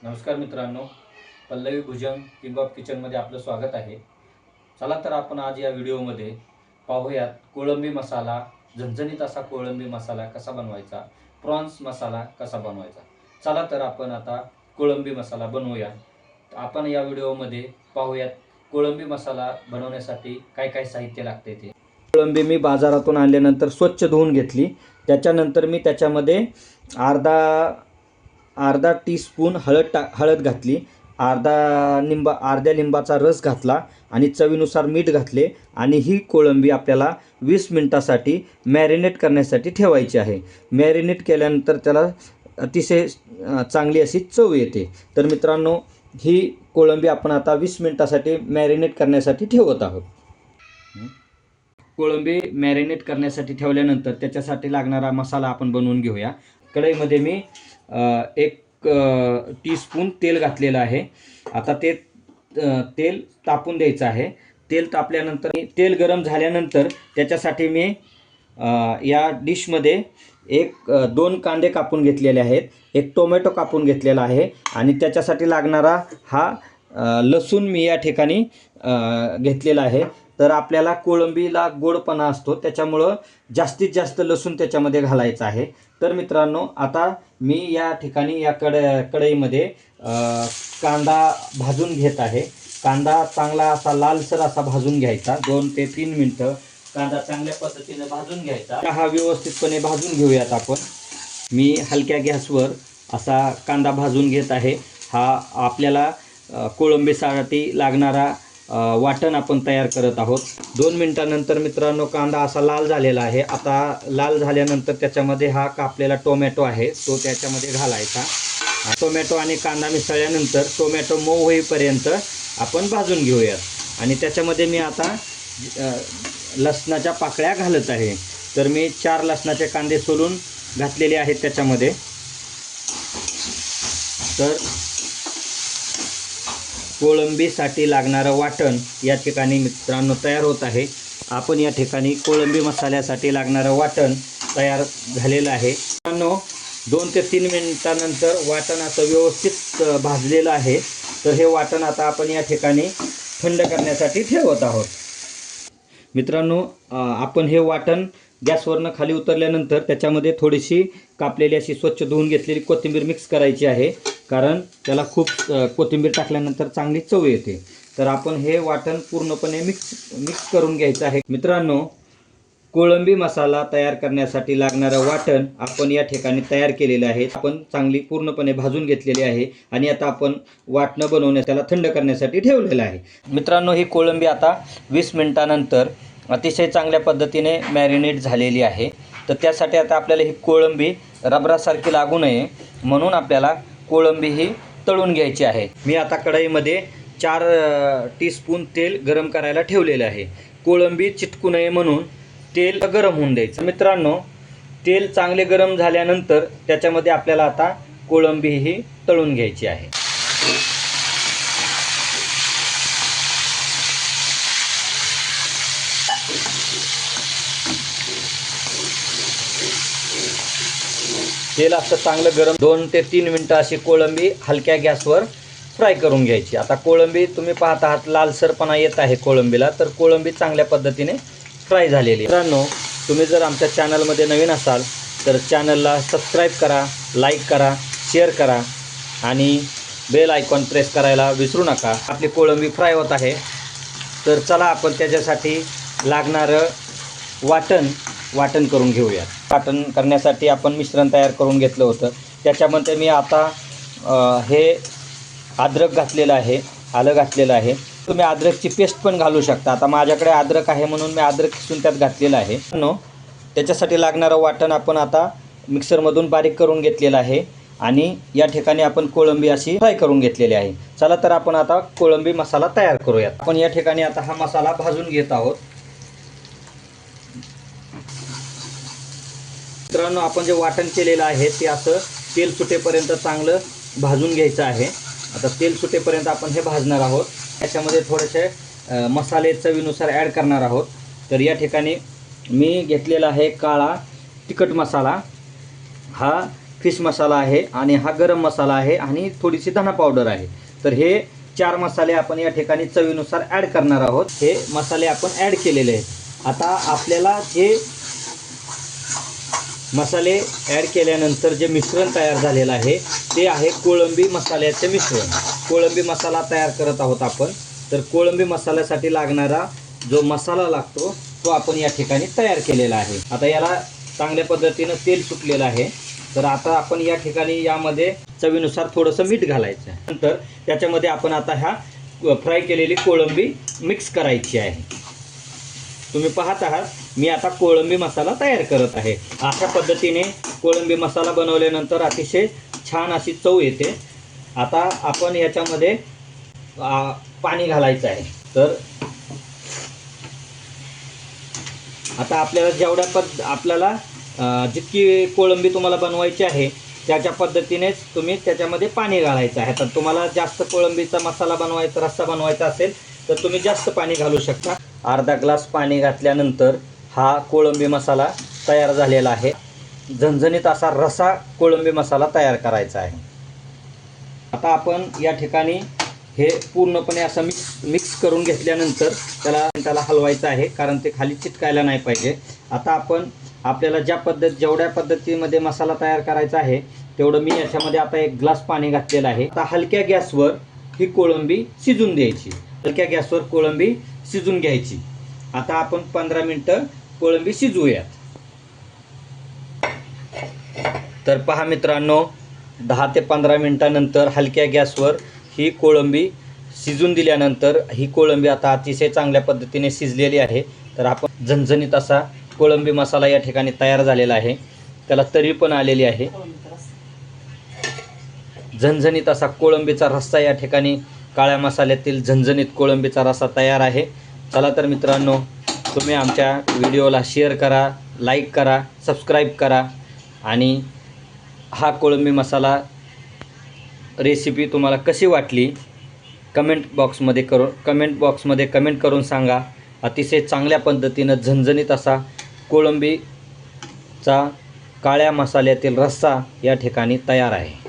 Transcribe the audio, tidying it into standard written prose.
नमस्कार मित्रांनो, पल्लवी भुजंग king of किचनमध्ये आपलं स्वागत आहे। चला तर आपण आज या व्हिडिओमध्ये पाहूयात कोळंबी मसाला, झणझणीत असा कोळंबी मसाला कसा बनवायचा, प्रॉन्स मसाला कसा बनवायचा। चला तर आपण आता कोळंबी मसाला बनवूया। आपण या व्हिडिओमध्ये पाहूयात कोळंबी मसाला बनवण्यासाठी काय काय साहित्य लागते ते। कोळंबी मी बाजारातून आणल्यानंतर स्वच्छ धुवून घेतली। त्याच्यानंतर मी त्याच्यामध्ये अर्धा टीस्पून हळद घातली, अर्ध्या लिंबाचा रस घातला आणि चवीनुसार मीठ घातले आणि ही कोळंबी आपल्याला 20 मिनिटासाठी मॅरिनेट करण्यासाठी ठेवायची आहे। मॅरिनेट केल्यानंतर त्याला अतिशय चांगली अशी चव येते। तर मित्रांनो, ही कोळंबी आपण आता 20 मिनिटासाठी मॅरिनेट करण्यासाठी ठेवत आहोत। कोळंबी मॅरिनेट करण्यासाठी ठेवल्यानंतर त्याच्यासाठी लागणारा मसाला आपण बनवून घेऊया। कढईमध्ये मी 1 टीस्पून तेल घातलेलं आहे। आता ते तेल तापून द्यायचं आहे। तेल तापल्यानंतर तेल गरम झाल्यानंतर त्याच्यासाठी मी या डिशमध्ये 2 कांदे कापून घेतलेले आहेत, 1 टोमॅटो कापून घेतलेला आहे आणि त्याच्यासाठी लागणारा हा लसूण मी या ठिकाणी घेतलेला आहे। तर आपल्याला कोळंबीला गोडपणा असतो, त्याच्यामुळं जास्तीत जास्त लसूण त्याच्यामध्ये घालायचा आहे। तर मित्रांनो, आता मी या ठिकाणी या कढईमध्ये कांदा भाजून घेत आहे। कांदा चांगला असा लालसर असा भाजून घ्यायचा। 2 ते 3 मिनिटं कांदा चांगल्या पद्धतीने भाजून घ्यायचा। हा व्यवस्थितपणे भाजून घेऊयात आपण। मी हलक्या गॅसवर असा कांदा भाजून घेत आहे। हा आपल्याला कोळंबीसाठी लागणारा वाटण आपण तयार करत आहोत। 2 मिनिटानंतर मित्रांनो, कांदा असा लाल झालेला आहे। आता लाल झाल्यानंतर त्याच्यामध्ये हा कापलेला टोमॅटो आहे तो त्याच्यामध्ये घालायचा। टोमॅटो आणि कांदा मिसळल्यानंतर टोमॅटो मऊ होईपर्यंत आपण भाजून घेऊयात आणि त्याच्यामध्ये मी आता लसणाच्या पाकळ्या घालत आहे। तर मी 4 लसणाचे कांदे सोलून घातलेले आहेत त्याच्यामध्ये। तर कोळंबीसाठी लागणारं वाटण या ठिकाणी मित्रांनो तयार होत आहे। आपण या ठिकाणी कोळंबी मसाल्यासाठी लागणारं वाटण तयार झालेलं आहे। मित्रांनो, 2 ते 3 मिनिटानंतर वाटण असं व्यवस्थित भाजलेलं आहे। तर हे वाटण आता आपण या ठिकाणी थंड करण्यासाठी ठेवत आहोत। मित्रांनो, आपण हे वाटण गॅसवरनं खाली उतरल्यानंतर त्याच्यामध्ये थोडीशी कापलेली अशी स्वच्छ धुवून घेतलेली कोथिंबीर मिक्स करायची आहे, कारण त्याला खूप कोथिंबीर टाकल्यानंतर चांगली चव येते। तर आपण हे वाटण पूर्णपणे मिक्स करून घ्यायचं आहे। मित्रांनो, कोळंबी मसाला तयार करण्यासाठी लागणारं वाटण आपण या ठिकाणी तयार केलेलं आहे। आपण चांगली पूर्णपणे भाजून घेतलेली आहे आणि आता आपण वाटण बनवण्यास त्याला थंड करण्यासाठी ठेवलेलं आहे। मित्रांनो, ही कोळंबी आता 20 मिनिटानंतर अतिशय चांगल्या पद्धतीने मॅरिनेट झालेली आहे। तर त्यासाठी आता आपल्याला ही कोळंबी रबरासारखी लागू नये म्हणून आपल्याला कोळंबी ही तळून घ्यायची आहे। मी आता कढईमध्ये 4 टीस्पून तेल गरम करायला ठेवलेले आहे। कोळंबी चिटकू नये म्हणून तेल गरम होऊन द्यायचं। मित्रांनो, तेल चांगले गरम झाल्यानंतर त्याच्यामध्ये आपल्याला आता कोळंबी ही तळून घ्यायची आहे। तेल असं चांगलं गरम 2 ते 3 मिनिटं अशी कोळंबी हलक्या गॅसवर फ्राय करून घ्यायची। आता कोळंबी तुम्ही पाहत आहात लालसरपणा येत आहे कोळंबीला, तर कोळंबी चांगल्या पद्धतीने फ्राय झालेली आहे। मित्रांनो, तुम्ही जर आमच्या चॅनलमध्ये नवीन असाल तर चॅनलला सबस्क्राईब करा, लाईक करा, शेअर करा आणि बेल आयकॉन प्रेस करायला विसरू नका। आपली कोळंबी फ्राय होत आहे। तर चला आपण त्याच्यासाठी लागणारं वाटण करून घेऊया। वाटण करण्यासाठी आपण मिश्रण तयार करून घेतलं होतं। त्याच्यामध्ये मी आता हे अद्रक घातलेलं आहे, आलं घातलेलं आहे। तुम्ही अद्रकची पेस्ट पण घालू शकता। आता माझ्याकडे अद्रक आहे म्हणून मी अद्रक किसून त्यात घातलेलं आहे। त्याच्यासाठी लागणारं वाटण आपण आता मिक्सरमधून बारीक करून घेतलेलं आहे आणि या ठिकाणी आपण कोळंबी अशी फ्राय करून घेतलेली आहे। चला तर आपण आता कोळंबी मसाला तयार करूयात। आपण या ठिकाणी आता हा मसाला भाजून घेत आहोत। मित्रांनो, आपण जे वाटण केलेलं आहे ते असं तेल सुटेपर्यंत चांगलं भाजून घ्यायचं आहे। आता तेल सुटेपर्यंत आपण हे भाजणार आहोत। त्याच्यामध्ये थोडेसे मसाले चवीनुसार ॲड करणार आहोत। तर या ठिकाणी मी घेतलेला आहे काळा तिखट मसाला। हा फिश मसाला आहे आणि हा गरम मसाला आहे आणि थोडीशी धना पावडर आहे. तर हे 4 मसाले आपण या ठिकाणी चवीनुसार ॲड करणार आहोत. हे मसाले आपण ॲड केलेले आहेत. आता आपल्याला हे मसाले ॲड केल्यानंतर जे मिश्रण तयार झालेलं आहे ते आहे कोळंबी मसाल्याचे मिश्रण. कोळंबी मसाला तयार करत आहोत आपण. तर कोळंबी मसाल्यासाठी लागणारा जो मसाला लागतो तो आपण या ठिकाणी तयार केलेला आहे. आता याला चांगल्या पद्धतीनं तेल सुटलेलं आहे. तर आता आपण या ठिकाणी यामध्ये चवीनुसार थोडंसं मीठ घालायचं आहे. नंतर त्याच्यामध्ये आपण आता ह्या फ्राय केलेली कोळंबी मिक्स करायची आहे. तुम्ही पाहत आहात मी आता कोळंबी मसाला तयार करत आहे. अशा पद्धतीने कोळंबी मसाला बनवल्यानंतर अतिशय छान अशी चव येते. आता आपण याच्यामध्ये पाणी घालायचं आहे. तर आता आपल्याला जितकी कोळंबी तुम्हाला बनवायची आहे त्याच्या पद्धतीनेच तुम्ही त्याच्यामध्ये पाणी घालायचं आहे. तर तुम्हाला जास्त कोळंबीचा मसाला बनवायचा, रस्सा बनवायचा असेल तर तुम्ही जास्त पाणी घालू शकता. अर्धा ग्लास पाणी घातल्यानंतर हा कोळंबी मसाला तयार झालेला आहे. झणझणीत असा रसा कोळंबी मसाला तयार करायचा आहे. आता आपण या ठिकाणी हे पूर्णपणे असं मिक्स करून घेतल्यानंतर त्याला हलवायचं आहे, कारण ते खाली चिटकायला नाही पाहिजे. आता आपल्याला जेवढ्या पद्धतीमध्ये मसाला तयार करायचा आहे तेवढं मी याच्यामध्ये आता 1 ग्लास पाणी घातलेलं आहे. आता हलक्या गॅसवर ही कोळंबी शिजून द्यायची. हलक्या गॅसवर कोळंबी शिजून घ्यायची. आता आपण 15 मिनटं कोळंबी शिजवूयात. तर पहा मित्रांनो, 10 ते 15 मिनटानंतर हलक्या गॅसवर ही कोळंबी शिजून दिल्यानंतर ही कोळंबी आता अतिशय चांगल्या पद्धतीने शिजलेली आहे. तर आपण झणझणीत असा कोळंबी मसाला या ठिकाणी तयार झालेला आहे. त्याला तरी पण आलेली आहे. झणझणीत असा कोळंबीचा रस्सा या ठिकाणी काळ्या मसाल्यातील झणझणीत कोळंबीचा रस्सा तयार आहे. चला तर मित्रांनो, तुम्ही आमच्या व्हिडिओला शेअर करा, लाईक करा, सबस्क्राईब करा आणि हा कोळंबी मसाला रेसिपी तुम्हाला कशी वाटली कमेंट बॉक्समध्ये कमेंट करून सांगा. अतिशय चांगल्या पद्धतीनं झणझणीत असा कोळंबीचा काळ्या मसाल्यातील रस्सा या ठिकाणी तयार आहे.